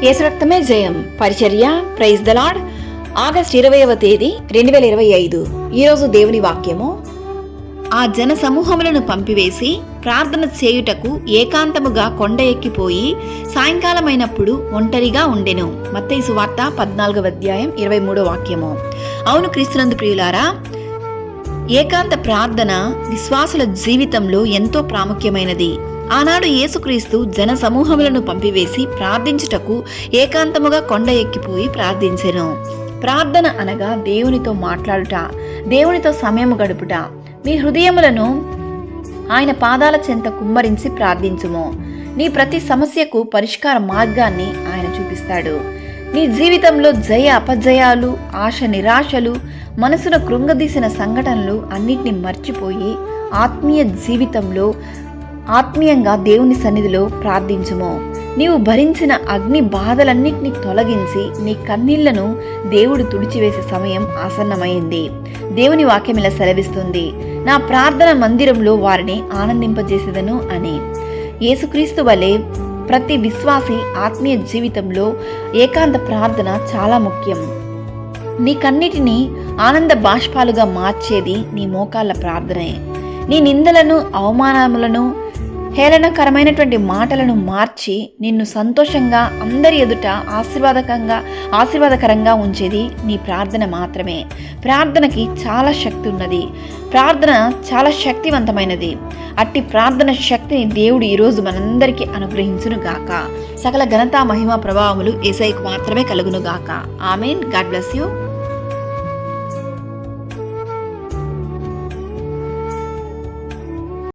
యేసు రక్తమే జయం. పరిచర్య. Praise the lord. ఆగస్టు 20వ తేదీ 2025. ఈరోజు దేవుని వాక్యము. ఆ జన సమూహములను పంపివేసి ప్రార్థన చేయుటకు ఏకాంతముగా కొండ ఎక్కిపోయి సాయంకాలమైనప్పుడు ఒంటరిగా ఉండెను. మత్తయి సువార్త 14వ అధ్యాయం 23వ వాక్యము. అవును క్రీస్తునందు ప్రియులారా, ఏకాంత ప్రార్థన విశ్వాసుల జీవితంలో ఎంతో ప్రాముఖ్యమైనది. ఆనాడు యేసుక్రీస్తు జన సమూహములను పంపివేసి ప్రార్థించుటకు ఏకాంతముగా కొండ ఎక్కిపోయి ప్రార్థించెను. ప్రార్థన అనగా దేవునితో మాట్లాడుట, దేవునితో సమయం గడుపుట. మీ హృదయములను ఆయన పాదాల చెంత కుమ్మరించి ప్రార్థించుము. నీ ప్రతి సమస్యకు పరిష్కార మార్గాన్ని ఆయన చూపిస్తాడు. నీ జీవితంలో జయ అపజయాలు, ఆశ నిరాశలు, మనసును కృంగదీసిన సంఘటనలు అన్నిటిని మర్చిపోయి ఆత్మీయ జీవితంలో ఆత్మీయంగా దేవుని సన్నిధిలో ప్రార్థించుము. నీవు భరించిన అగ్ని బాధలన్నింటినీ తొలగించి నీ కన్నీళ్లను దేవుడు తుడిచివేసే సమయం ఆసన్నమైంది. దేవుని వాక్యం ఇలా సెలవిస్తుంది, నా ప్రార్థన మందిరంలో వారిని ఆనందింపజేసేదను అని. యేసుక్రీస్తు వలె ప్రతి విశ్వాసి ఆత్మీయ జీవితంలో ఏకాంత ప్రార్థన చాలా ముఖ్యం. నీ కన్నిటిని ఆనంద బాష్పాలుగా మార్చేది నీ మోకాళ్ళ ప్రార్థనే. నీ నిందలను, అవమానములను, హేళనకరమైనటువంటి మాటలను మార్చి నిన్ను సంతోషంగా అందరి ఎదుట ఆశీర్వాదకరంగా ఉంచేది నీ ప్రార్థన మాత్రమే. ప్రార్థనకి చాలా శక్తి ఉన్నది. ప్రార్థన చాలా శక్తివంతమైనది. అట్టి ప్రార్థన శక్తిని దేవుడు ఈరోజు మనందరికీ అనుగ్రహించును గాక. సకల ఘనత, మహిమ, ప్రభావములు యేసయ్యకు మాత్రమే కలుగును గాక. ఆమేన్. God bless you.